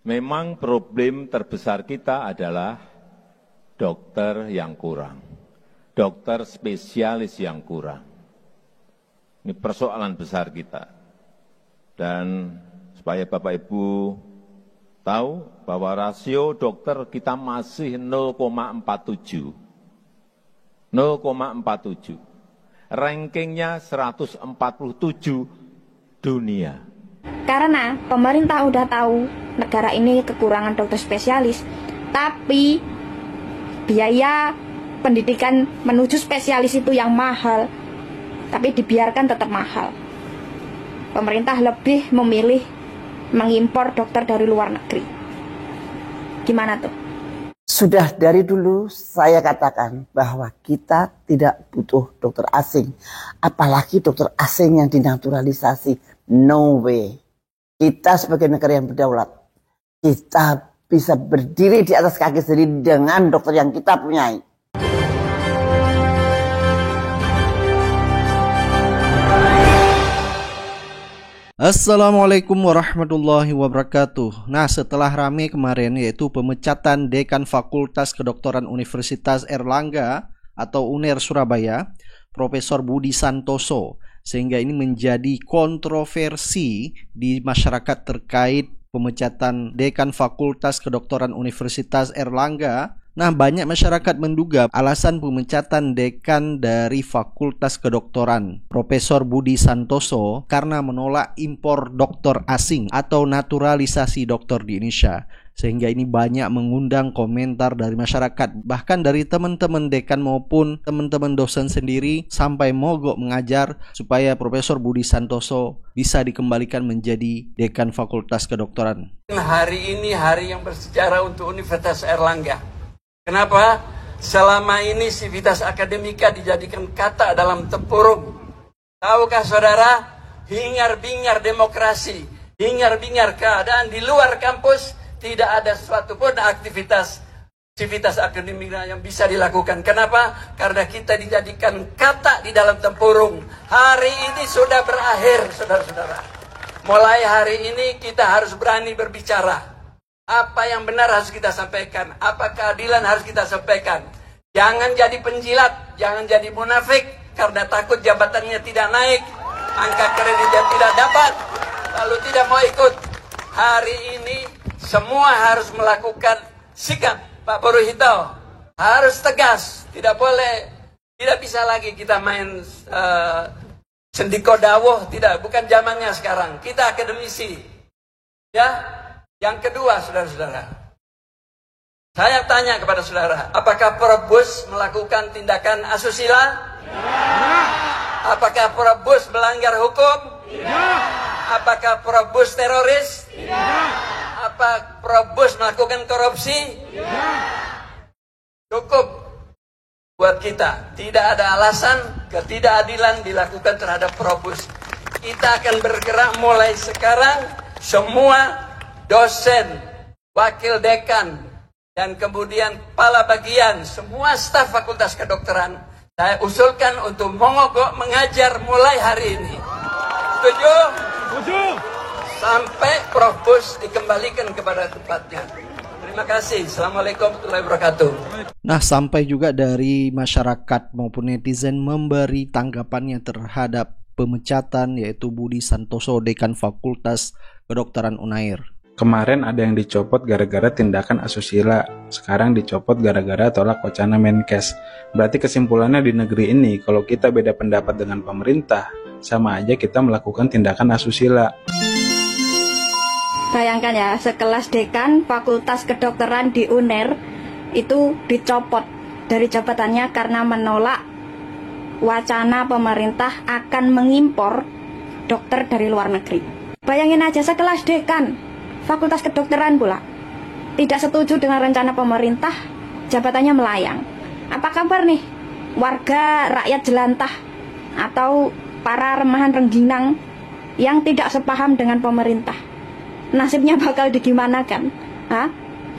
Memang problem terbesar kita adalah dokter yang kurang, dokter spesialis yang kurang. Ini persoalan besar kita. Dan supaya Bapak Ibu tahu bahwa rasio dokter kita masih 0,47. 0,47. Rankingnya 147 dunia. Karena pemerintah udah tahu negara ini kekurangan dokter spesialis, tapi biaya pendidikan menuju spesialis itu yang mahal, tapi dibiarkan tetap mahal. Pemerintah lebih memilih mengimpor dokter dari luar negeri. Gimana tuh? Sudah dari dulu saya katakan bahwa kita tidak butuh dokter asing. Apalagi dokter asing yang dinaturalisasi. No way. Kita sebagai negara yang berdaulat, kita bisa berdiri di atas kaki sendiri dengan dokter yang kita punyai. Assalamualaikum warahmatullahi wabarakatuh. Nah, setelah rame kemarin yaitu pemecatan Dekan Fakultas Kedokteran Universitas Airlangga atau UNER Surabaya, Profesor Budi Santoso, sehingga ini menjadi kontroversi di masyarakat terkait pemecatan Dekan Fakultas Kedokteran Universitas Airlangga. Nah, banyak masyarakat menduga alasan pemecatan dekan dari Fakultas Kedokteran Profesor Budi Santoso karena menolak impor dokter asing atau naturalisasi dokter di Indonesia. Sehingga ini banyak mengundang komentar dari masyarakat, bahkan dari teman-teman dekan maupun teman-teman dosen sendiri sampai mogok mengajar supaya Profesor Budi Santoso bisa dikembalikan menjadi dekan Fakultas Kedokteran. Hari ini hari yang bersejarah untuk Universitas Airlangga. Kenapa? Selama ini Civitas Akademika dijadikan kata dalam tempurung. Tahukah saudara, hingar-bingar demokrasi, hingar-bingar keadaan di luar kampus, tidak ada suatu pun aktivitas Civitas Akademika yang bisa dilakukan. Kenapa? Karena kita dijadikan kata di dalam tempurung. Hari ini sudah berakhir, saudara-saudara. Mulai hari ini kita harus berani berbicara. Apa yang benar harus kita sampaikan, apa keadilan harus kita sampaikan. Jangan jadi penjilat, jangan jadi munafik, karena takut jabatannya tidak naik, angka kreditnya tidak dapat, lalu tidak mau ikut. Hari ini semua harus melakukan sikap Pak Purwohito, harus tegas, tidak boleh, tidak bisa lagi kita main sendiko dawuh, tidak, bukan zamannya sekarang. Kita akademisi, ya. Yang kedua, saudara-saudara, saya tanya kepada saudara, apakah Prof. Bus melakukan tindakan asusila? Ya. Apakah Prof. Bus melanggar hukum? Tidak. Apakah Prof. Bus teroris? Tidak. Apa Prof. Bus melakukan korupsi? Tidak. Cukup buat kita. Tidak ada alasan ketidakadilan dilakukan terhadap Prof. Bus. Kita akan bergerak mulai sekarang, semua dosen, wakil dekan, dan kemudian kepala bagian, semua staf Fakultas Kedokteran, saya usulkan untuk mogok mengajar mulai hari ini. Setuju? Setuju. Sampai Prof. Bus dikembalikan kepada tempatnya. Terima kasih. Assalamualaikum warahmatullahi wabarakatuh. Nah, sampai juga dari masyarakat maupun netizen memberi tanggapannya terhadap pemecatan yaitu Budi Santoso, Dekan Fakultas Kedokteran UNAIR. Kemarin ada yang dicopot gara-gara tindakan asusila, sekarang dicopot gara-gara tolak wacana Menkes. Berarti kesimpulannya di negeri ini, kalau kita beda pendapat dengan pemerintah, sama aja kita melakukan tindakan asusila. Bayangkan ya, sekelas dekan Fakultas Kedokteran di UNER itu dicopot dari jabatannya karena menolak wacana pemerintah akan mengimpor dokter dari luar negeri. Bayangin aja, sekelas dekan Fakultas Kedokteran pula tidak setuju dengan rencana pemerintah, jabatannya melayang. Apa kabar nih warga rakyat jelantah atau para remahan rengginang yang tidak sepaham dengan pemerintah? Nasibnya bakal digimanakan?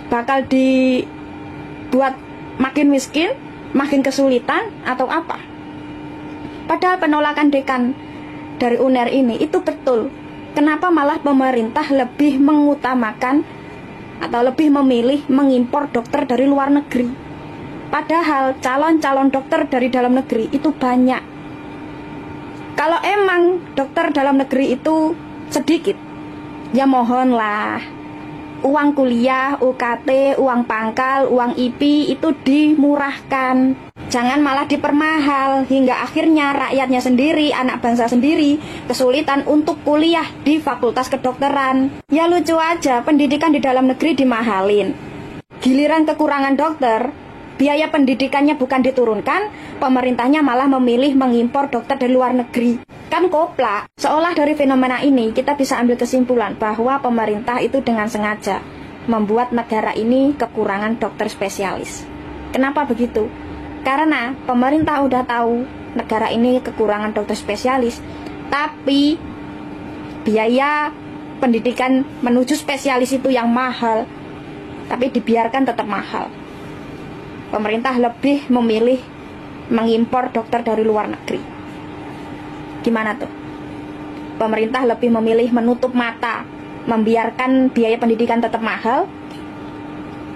Bakal dibuat makin miskin, makin kesulitan, atau apa? Padahal penolakan dekan dari UNER ini itu betul. Kenapa malah pemerintah lebih mengutamakan atau lebih memilih mengimpor dokter dari luar negeri. Padahal calon-calon dokter dari dalam negeri itu banyak. Kalau emang dokter dalam negeri itu sedikit, ya mohonlah uang kuliah, UKT, uang pangkal, uang IP itu dimurahkan. Jangan malah dipermahal hingga akhirnya rakyatnya sendiri, anak bangsa sendiri kesulitan untuk kuliah di fakultas kedokteran. Ya lucu aja, pendidikan di dalam negeri dimahalin. Giliran kekurangan dokter, biaya pendidikannya bukan diturunkan, pemerintahnya malah memilih mengimpor dokter dari luar negeri. Kan koplak. Seolah dari fenomena ini kita bisa ambil kesimpulan bahwa pemerintah itu dengan sengaja membuat negara ini kekurangan dokter spesialis. Kenapa begitu? Karena pemerintah udah tahu negara ini kekurangan dokter spesialis, tapi biaya pendidikan menuju spesialis itu yang mahal, tapi dibiarkan tetap mahal. Pemerintah lebih memilih mengimpor dokter dari luar negeri. Gimana tuh? Pemerintah lebih memilih menutup mata, membiarkan biaya pendidikan tetap mahal,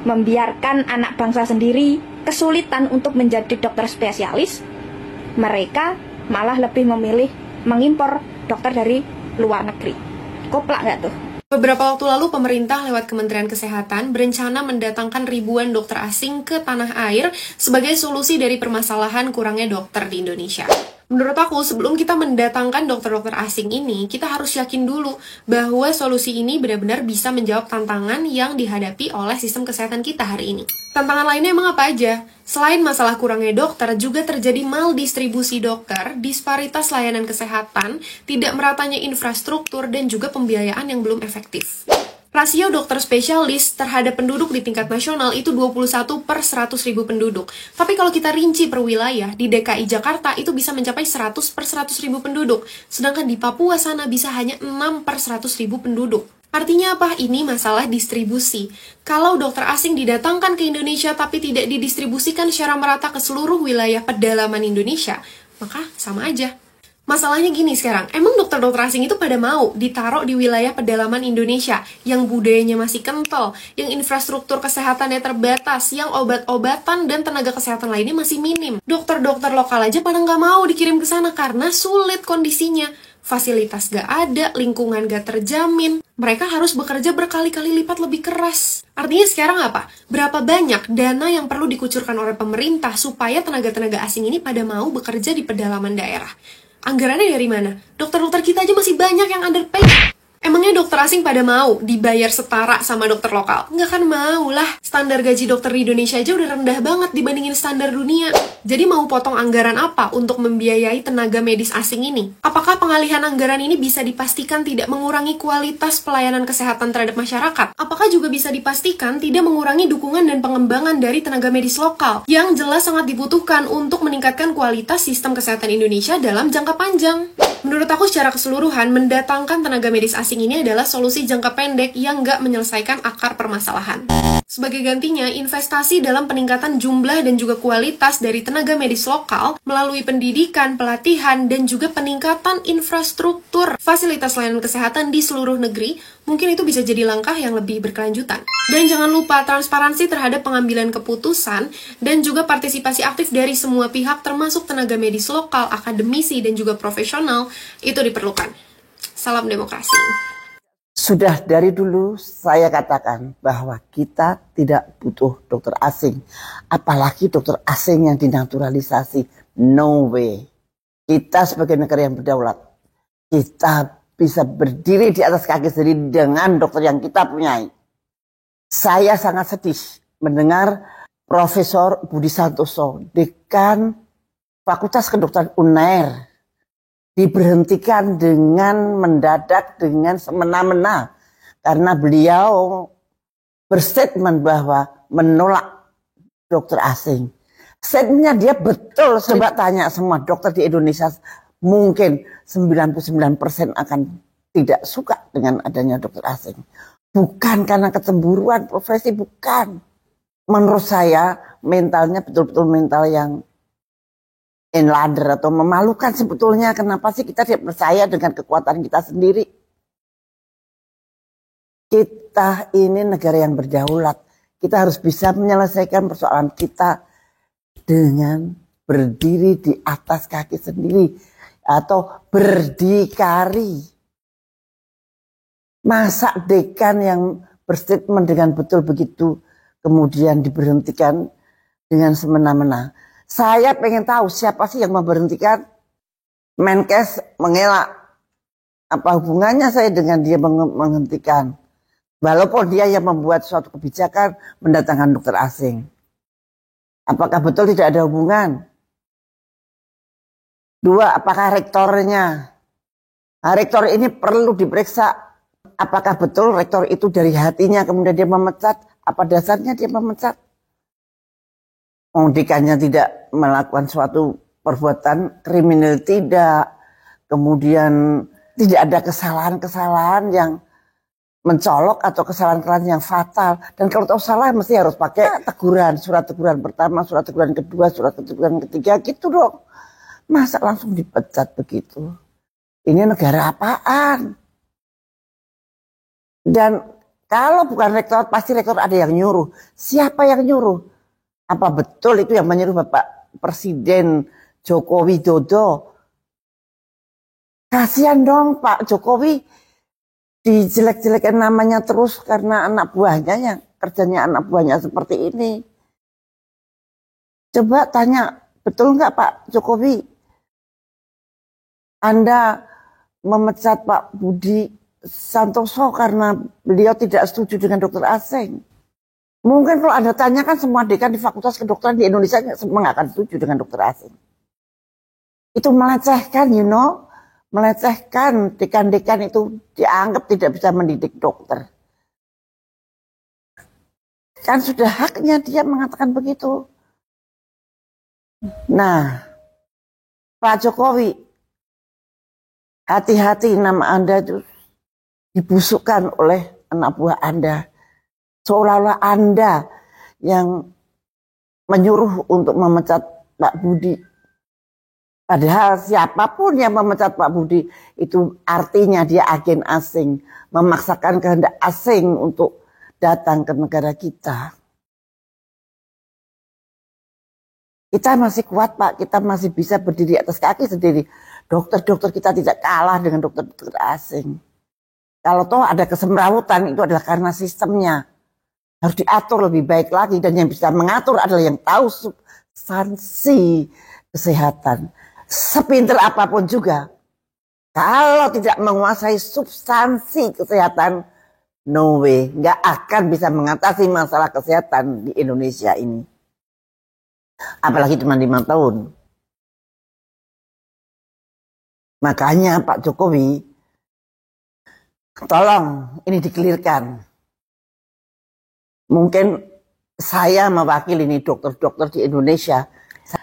membiarkan anak bangsa sendiri kesulitan untuk menjadi dokter spesialis. Mereka malah lebih memilih mengimpor dokter dari luar negeri. Koplak nggak tuh? Beberapa waktu lalu pemerintah lewat Kementerian Kesehatan berencana mendatangkan ribuan dokter asing ke tanah air sebagai solusi dari permasalahan kurangnya dokter di Indonesia. Menurut aku, sebelum kita mendatangkan dokter-dokter asing ini, kita harus yakin dulu bahwa solusi ini benar-benar bisa menjawab tantangan yang dihadapi oleh sistem kesehatan kita hari ini. Tantangan lainnya emang apa aja? Selain masalah kurangnya dokter, juga terjadi maldistribusi dokter, disparitas layanan kesehatan, tidak meratanya infrastruktur, dan juga pembiayaan yang belum efektif. Rasio dokter spesialis terhadap penduduk di tingkat nasional itu 21 per 100 ribu penduduk. Tapi kalau kita rinci per wilayah, di DKI Jakarta itu bisa mencapai 100 per 100 ribu penduduk. Sedangkan di Papua sana bisa hanya 6 per 100 ribu penduduk. Artinya apa? Ini masalah distribusi. Kalau dokter asing didatangkan ke Indonesia tapi tidak didistribusikan secara merata ke seluruh wilayah pedalaman Indonesia, maka sama aja. Masalahnya gini sekarang, emang dokter-dokter asing itu pada mau ditaruh di wilayah pedalaman Indonesia yang budayanya masih kental, yang infrastruktur kesehatannya terbatas, yang obat-obatan dan tenaga kesehatan lainnya masih minim. Dokter-dokter lokal aja pada nggak mau dikirim ke sana karena sulit kondisinya. Fasilitas gak ada, lingkungan gak terjamin. Mereka harus bekerja berkali-kali lipat lebih keras. Artinya sekarang apa? Berapa banyak dana yang perlu dikucurkan oleh pemerintah supaya tenaga-tenaga asing ini pada mau bekerja di pedalaman daerah? Anggarannya dari mana? Dokter-dokter kita aja masih banyak yang underpaid. Emangnya dokter asing pada mau dibayar setara sama dokter lokal? Nggak kan mau lah. Standar gaji dokter di Indonesia aja udah rendah banget dibandingin standar dunia. Jadi mau potong anggaran apa untuk membiayai tenaga medis asing ini? Apakah pengalihan anggaran ini bisa dipastikan tidak mengurangi kualitas pelayanan kesehatan terhadap masyarakat? Apakah juga bisa dipastikan tidak mengurangi dukungan dan pengembangan dari tenaga medis lokal yang jelas sangat dibutuhkan untuk meningkatkan kualitas sistem kesehatan Indonesia dalam jangka panjang? Menurut aku secara keseluruhan, mendatangkan tenaga medis asing ini adalah solusi jangka pendek yang nggak menyelesaikan akar permasalahan. Sebagai gantinya, investasi dalam peningkatan jumlah dan juga kualitas dari tenaga medis lokal melalui pendidikan, pelatihan, dan juga peningkatan infrastruktur fasilitas layanan kesehatan di seluruh negeri, mungkin itu bisa jadi langkah yang lebih berkelanjutan. Dan jangan lupa transparansi terhadap pengambilan keputusan dan juga partisipasi aktif dari semua pihak termasuk tenaga medis lokal, akademisi, dan juga profesional itu diperlukan. Salam demokrasi. Sudah dari dulu saya katakan bahwa kita tidak butuh dokter asing. Apalagi dokter asing yang dinaturalisasi. No way. Kita sebagai negara yang berdaulat, kita bisa berdiri di atas kaki sendiri dengan dokter yang kita punyai. Saya sangat sedih mendengar Profesor Budi Santoso, Dekan Fakultas Kedokteran UNER, diberhentikan dengan mendadak, dengan semena-mena, karena beliau berstatement bahwa menolak dokter asing. Statementnya dia betul. Coba tanya semua dokter di Indonesia, mungkin 99% akan tidak suka dengan adanya dokter asing. Bukan karena kecemburuan profesi, bukan. Menurut saya mentalnya betul-betul mental yang enlader atau memalukan sebetulnya. Kenapa sih kita tidak percaya dengan kekuatan kita sendiri? Kita ini negara yang berdaulat. Kita harus bisa menyelesaikan persoalan kita dengan berdiri di atas kaki sendiri atau berdikari. Masa dekan yang berstatement dengan betul begitu kemudian diberhentikan dengan semena-mena. Saya pengen tahu siapa sih yang memberhentikan. Menkes mengelak. Apa hubungannya saya dengan dia menghentikan? Walaupun dia yang membuat suatu kebijakan mendatangkan dokter asing. Apakah betul tidak ada hubungan? 2, apakah rektornya? Nah, rektor ini perlu diperiksa. Apakah betul rektor itu dari hatinya kemudian dia memecat? Apa dasarnya dia memecat? Dekannya tidak melakukan suatu perbuatan kriminal, tidak. Kemudian tidak ada kesalahan-kesalahan yang mencolok atau kesalahan-kesalahan yang fatal. Dan kalau tahu salah mesti harus pakai teguran. Surat teguran pertama, surat teguran kedua, surat teguran ketiga, gitu dong. Masa langsung dipecat begitu? Ini negara apaan? Dan kalau bukan rektor, pasti rektor ada yang nyuruh. Siapa yang nyuruh? Apa betul itu yang menyuruh Bapak Presiden Joko Widodo? Kasihan dong Pak Jokowi, dijelek-jelekan namanya terus karena anak buahnya yang kerjanya anak buahnya seperti ini. Coba tanya, betul nggak Pak Jokowi? Anda memecat Pak Budi Santoso karena beliau tidak setuju dengan dokter asing. Mungkin kalau Anda tanyakan semua dekan di Fakultas Kedokteran di Indonesia semua nggak akan setuju dengan dokter asing. Itu melecehkan, melecehkan. Dekan-dekan itu dianggap tidak bisa mendidik dokter. Kan sudah haknya dia mengatakan begitu. Nah, Pak Jokowi, hati-hati nama Anda itu dibusukkan oleh anak buah Anda. Seolah-olah Anda yang menyuruh untuk memecat Pak Budi. Padahal siapapun yang memecat Pak Budi itu artinya dia agen asing. Memaksakan kehendak asing untuk datang ke negara kita. Kita masih kuat Pak, kita masih bisa berdiri atas kaki sendiri. Dokter-dokter kita tidak kalah dengan dokter-dokter asing. Kalau toh ada kesemrawutan itu adalah karena sistemnya. Harus diatur lebih baik lagi. Dan yang bisa mengatur adalah yang tahu substansi kesehatan. Sepinter apapun juga. Kalau tidak menguasai substansi kesehatan, no way. Nggak akan bisa mengatasi masalah kesehatan di Indonesia ini. Apalagi cuma 5 tahun. Makanya Pak Jokowi, tolong ini dikelirkan. Mungkin saya mewakili ini dokter-dokter di Indonesia.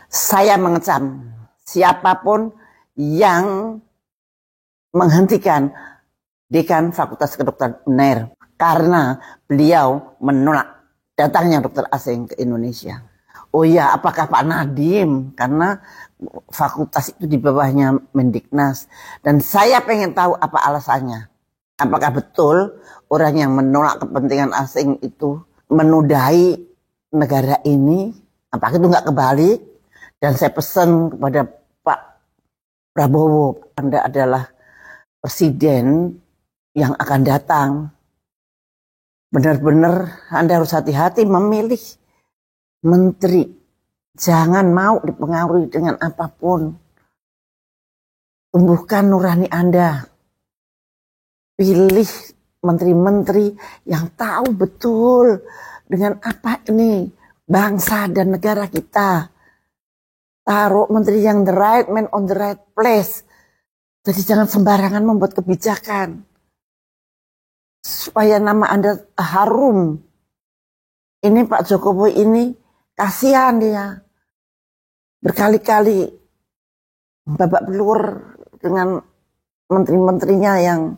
Saya mengecam siapapun yang menghentikan Dekan Fakultas Kedokteran UNER karena beliau menolak datangnya dokter asing ke Indonesia. Oh ya, apakah Pak Nadiem? Karena fakultas itu di bawahnya Mendiknas. Dan saya pengen tahu apa alasannya. Apakah betul orang yang menolak kepentingan asing itu menodai negara ini? Apakah itu nggak kebalik? Dan saya pesan kepada Pak Prabowo, Anda adalah presiden yang akan datang. Benar-benar Anda harus hati-hati memilih menteri. Jangan mau dipengaruhi dengan apapun. Tumbuhkan nurani Anda. Pilih menteri-menteri yang tahu betul dengan apa ini bangsa dan negara kita. Taruh menteri yang the right man on the right place. Jadi jangan sembarangan membuat kebijakan. Supaya nama Anda harum. Ini Pak Jokowi ini kasihan dia. Berkali-kali babak belur dengan menteri-menterinya yang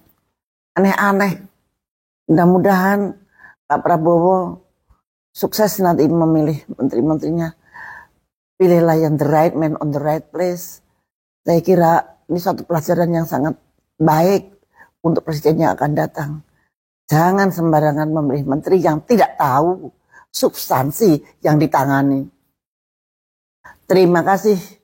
aneh-aneh. Mudah-mudahan Pak Prabowo sukses nanti memilih menteri-menterinya. Pilihlah yang the right man on the right place. Saya kira ini suatu pelajaran yang sangat baik untuk presiden yang akan datang. Jangan sembarangan memilih menteri yang tidak tahu substansi yang ditangani. Terima kasih.